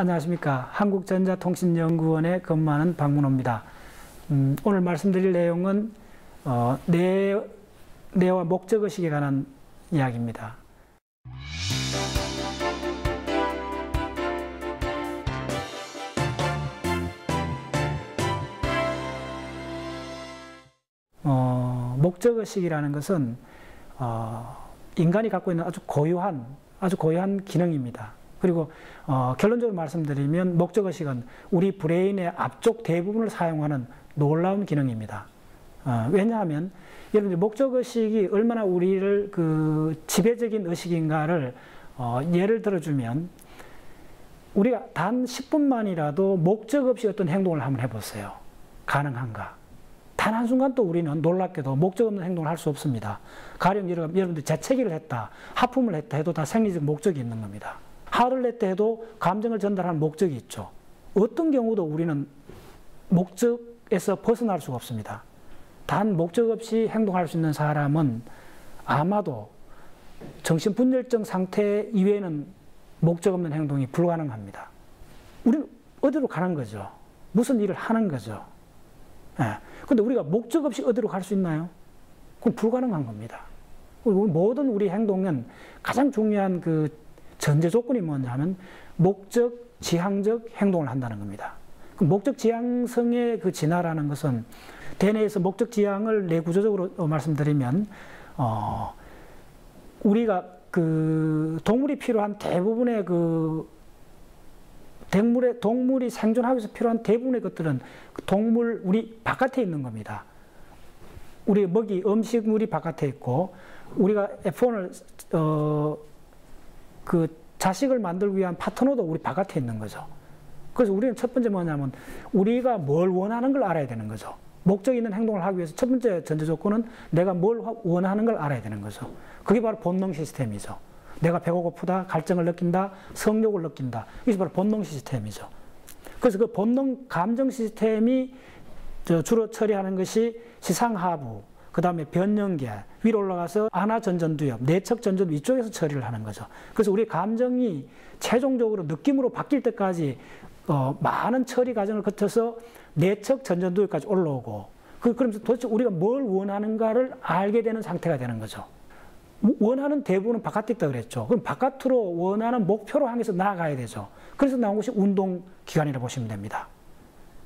안녕하십니까. 한국전자통신연구원에 근무하는 박문호입니다. 오늘 말씀드릴 내용은 뇌와 목적의식에 관한 이야기입니다. 목적의식이라는 것은 인간이 갖고 있는 아주 고유한 기능입니다. 그리고 결론적으로 말씀드리면 목적의식은 우리 브레인의 앞쪽 대부분을 사용하는 놀라운 기능입니다. 왜냐하면 여러분들 목적의식이 얼마나 우리를 지배적인 의식인가를 예를 들어주면 우리가 단 10분만이라도 목적 없이 어떤 행동을 한번 해보세요. 가능한가? 단 한순간 또 우리는 놀랍게도 목적 없는 행동을 할 수 없습니다. 가령 여러분들 재채기를 했다, 하품을 했다 해도 다 생리적 목적이 있는 겁니다. 화를 냈다 해도 감정을 전달하는 목적이 있죠. 어떤 경우도 우리는 목적에서 벗어날 수가 없습니다. 단 목적 없이 행동할 수 있는 사람은 아마도 정신분열증 상태 이외에는 목적 없는 행동이 불가능합니다. 우리는 어디로 가는 거죠? 무슨 일을 하는 거죠? 근데 우리가 목적 없이 어디로 갈 수 있나요? 그건 불가능한 겁니다. 모든 우리 행동은 가장 중요한 전제 조건이 뭐냐 하면 목적, 지향적 행동을 한다는 겁니다. 목적 지향성의 진화라는 것은 대뇌에서 목적 지향을 내구조적으로 말씀드리면 우리가 동물이 필요한 대부분의 동물이 생존하기 위해서 필요한 대부분의 것들은 동물 우리 바깥에 있는 겁니다. 우리 먹이 음식물이 바깥에 있고 우리가 F1을 자식을 만들기 위한 파트너도 우리 바깥에 있는 거죠. 그래서 우리는 첫 번째 뭐냐면 우리가 뭘 원하는 걸 알아야 되는 거죠. 목적 있는 행동을 하기 위해서 첫 번째 전제 조건은 내가 뭘 원하는 걸 알아야 되는 거죠. 그게 바로 본능 시스템이죠. 내가 배가 고프다, 갈증을 느낀다, 성욕을 느낀다. 이게 바로 본능 시스템이죠. 그래서 그 본능 감정 시스템이 주로 처리하는 것이 시상하부, 그 다음에 변연계, 위로 올라가서 안하전전두엽, 내척전전 위쪽에서 처리를 하는 거죠. 그래서 우리 감정이 최종적으로 느낌으로 바뀔 때까지 많은 처리 과정을 거쳐서 내척전전두엽까지 올라오고, 그러면서 도대체 우리가 뭘 원하는가를 알게 되는 상태가 되는 거죠. 원하는 대부분은 바깥에 있다 그랬죠. 그럼 바깥으로 원하는 목표로 향해서 나아가야 되죠. 그래서 나온 것이 운동기관이라고 보시면 됩니다.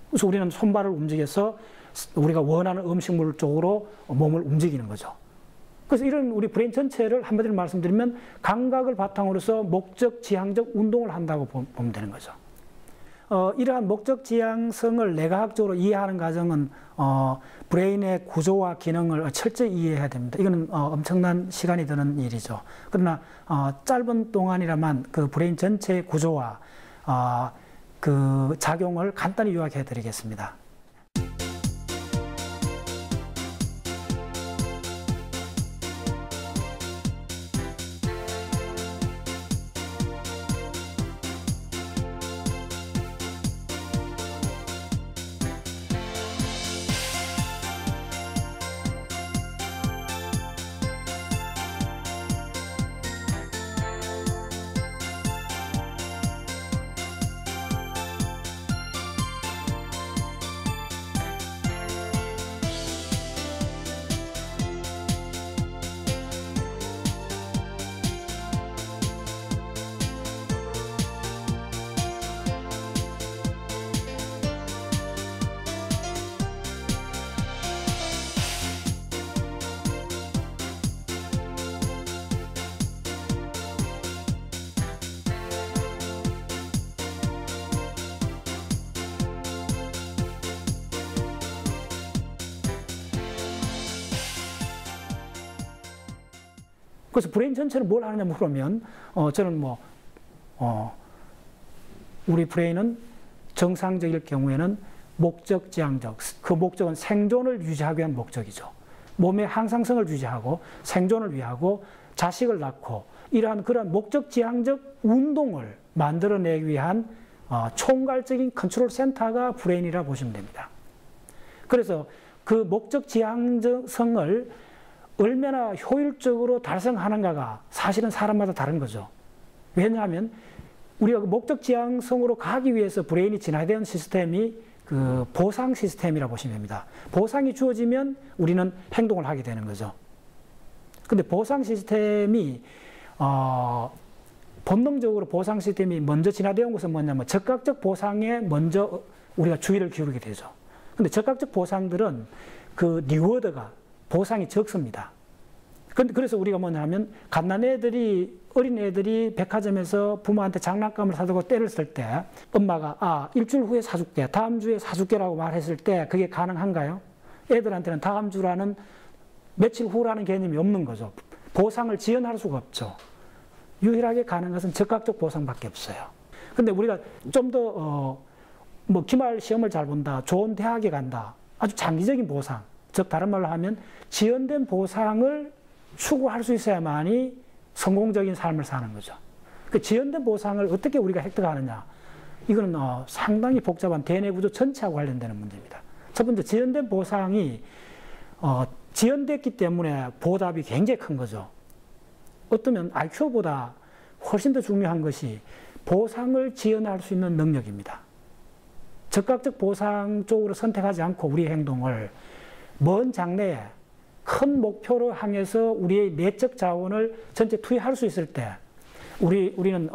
그래서 우리는 손발을 움직여서 우리가 원하는 음식물 쪽으로 몸을 움직이는 거죠. 그래서 이런 우리 브레인 전체를 한마디로 말씀드리면 감각을 바탕으로서 목적 지향적 운동을 한다고 보면 되는 거죠. 이러한 목적 지향성을 내과학적으로 이해하는 과정은 브레인의 구조와 기능을 철저히 이해해야 됩니다. 이거는 엄청난 시간이 드는 일이죠. 그러나 짧은 동안이라만 브레인 전체의 구조와 작용을 간단히 요약해 드리겠습니다. 그래서 브레인 전체는 뭘 하느냐 물으면 저는 우리 브레인은 정상적일 경우에는 목적 지향적, 그 목적은 생존을 유지하기 위한 목적이죠. 몸의 항상성을 유지하고 생존을 위하고 자식을 낳고 이러한 그런 목적 지향적 운동을 만들어내기 위한 총괄적인 컨트롤 센터가 브레인이라 보시면 됩니다. 그래서 그 목적 지향성을 얼마나 효율적으로 달성하는가가 사실은 사람마다 다른 거죠. 왜냐하면 우리가 그 목적 지향성으로 가기 위해서 브레인이 진화된 시스템이 그 보상 시스템이라고 보시면 됩니다. 보상이 주어지면 우리는 행동을 하게 되는 거죠. 근데 보상 시스템이 본능적으로 보상 시스템이 먼저 진화되어 온 것은 뭐냐면 즉각적 보상에 먼저 우리가 주의를 기울이게 되죠. 근데 즉각적 보상들은 그 리워드가 보상이 적습니다. 근데 그래서 우리가 뭐냐면 어린 애들이 백화점에서 부모한테 장난감을 사두고 때를 쓸 때 엄마가 일주일 후에 사줄게, 다음 주에 사줄게라고 말했을 때 그게 가능한가요? 애들한테는 다음 주라는 며칠 후라는 개념이 없는 거죠. 보상을 지연할 수가 없죠. 유일하게 가능한 것은 즉각적 보상밖에 없어요. 근데 우리가 좀 더 기말 시험을 잘 본다, 좋은 대학에 간다, 아주 장기적인 보상, 즉 다른 말로 하면 지연된 보상을 추구할 수 있어야만이 성공적인 삶을 사는 거죠. 그 지연된 보상을 어떻게 우리가 획득하느냐, 이거는 상당히 복잡한 대뇌 구조 전체하고 관련되는 문제입니다. 첫 번째, 지연된 보상이 지연됐기 때문에 보답이 굉장히 큰 거죠. 어쩌면 IQ보다 훨씬 더 중요한 것이 보상을 지연할 수 있는 능력입니다. 즉각적 보상 쪽으로 선택하지 않고 우리의 행동을 먼 장래에 큰 목표로 향해서 우리의 내적 자원을 전체 투여할 수 있을 때 우리는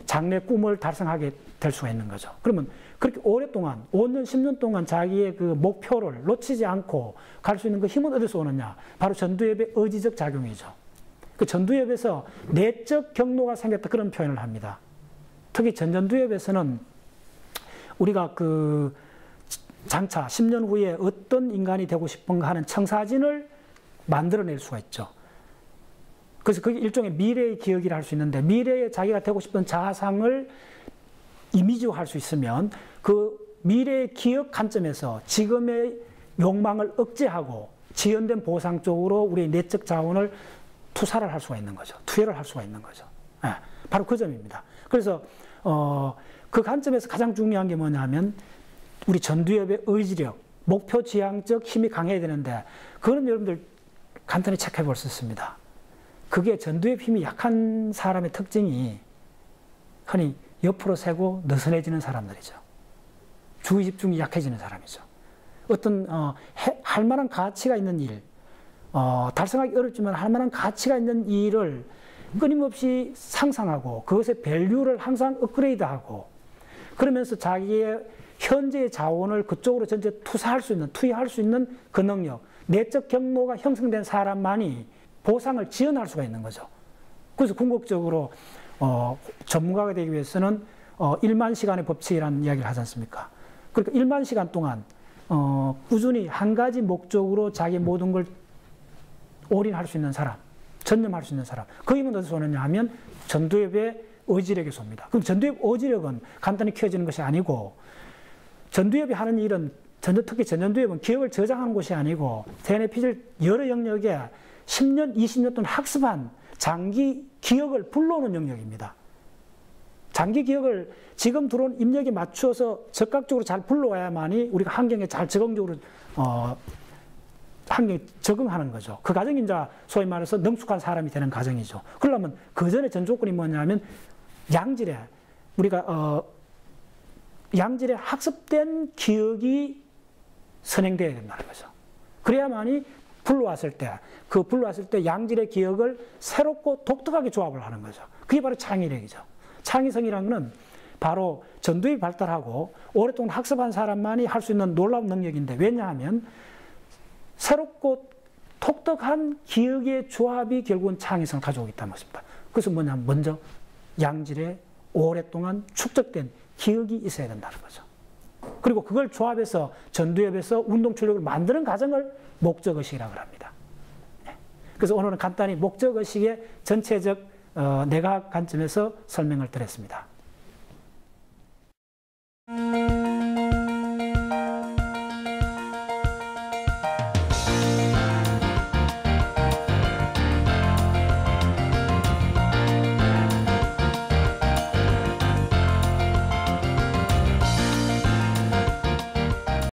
장래 꿈을 달성하게 될 수가 있는 거죠. 그러면 그렇게 오랫동안 5년, 10년 동안 자기의 그 목표를 놓치지 않고 갈 수 있는 그 힘은 어디서 오느냐? 바로 전두엽의 의지적 작용이죠. 그 전두엽에서 내적 경로가 생겼다, 그런 표현을 합니다. 특히 전두엽에서는 우리가 그 장차 10년 후에 어떤 인간이 되고 싶은가 하는 청사진을 만들어낼 수가 있죠. 그래서 그게 일종의 미래의 기억이라 할 수 있는데, 미래에 자기가 되고 싶은 자아상을 이미지화할 수 있으면 그 미래의 기억 관점에서 지금의 욕망을 억제하고 지연된 보상 쪽으로 우리의 내적 자원을 투사를 할 수가 있는 거죠. 투여를 할 수가 있는 거죠. 바로 그 점입니다. 그래서 그 관점에서 가장 중요한 게 뭐냐면 우리 전두엽의 의지력, 목표 지향적 힘이 강해야 되는데, 그건 여러분들 간단히 체크해 볼 수 있습니다. 그게 전두엽 힘이 약한 사람의 특징이 흔히 옆으로 새고 느슨해지는 사람들이죠. 주의 집중이 약해지는 사람이죠. 어떤 할 만한 가치가 있는 일, 달성하기 어렵지만 할 만한 가치가 있는 일을 끊임없이 상상하고 그것의 밸류를 항상 업그레이드하고, 그러면서 자기의 현재의 자원을 그쪽으로 전체 투여할 수 있는 그 능력, 내적 경로가 형성된 사람만이 보상을 지연할 수가 있는 거죠. 그래서 궁극적으로 전문가가 되기 위해서는 1만 시간의 법칙이라는 이야기를 하지 않습니까? 그러니까 1만 시간 동안 꾸준히 한 가지 목적으로 자기 모든 걸 올인할 수 있는 사람, 전념할 수 있는 사람, 그 힘은 어디서 오느냐 하면 전두엽의 의지력에서 옵니다. 그럼 전두엽 의지력은 간단히 키워지는 것이 아니고, 전두엽이 하는 일은 특히 전두엽은 기억을 저장하는 것이 아니고 대뇌 피질 여러 영역에 10년, 20년 동안 학습한 장기 기억을 불러오는 영역입니다. 장기 기억을 지금 들어온 입력에 맞추어서 적극적으로 잘 불러와야만이 우리가 환경에 잘 적응적으로 환경에 적응하는 거죠. 그 과정이 이제 소위 말해서 능숙한 사람이 되는 과정이죠. 그러려면 그 전에 전 조건이 뭐냐면 양질의 우리가 양질의 학습된 기억이 선행되어야 된다는 거죠. 그래야만이 불러왔을 때 양질의 기억을 새롭고 독특하게 조합을 하는 거죠. 그게 바로 창의력이죠. 창의성이라는 것은 바로 전두엽이 발달하고 오랫동안 학습한 사람만이 할 수 있는 놀라운 능력인데, 왜냐하면 새롭고 독특한 기억의 조합이 결국은 창의성을 가져오기 때문에 그렇습니다. 그래서 뭐냐면 먼저 양질의 오랫동안 축적된 기억이 있어야 된다는 거죠. 그리고 그걸 조합해서 전두엽에서 운동출력을 만드는 과정을 목적의식이라고 합니다. 그래서 오늘은 간단히 목적의식의 전체적 내과학 관점에서 설명을 드렸습니다.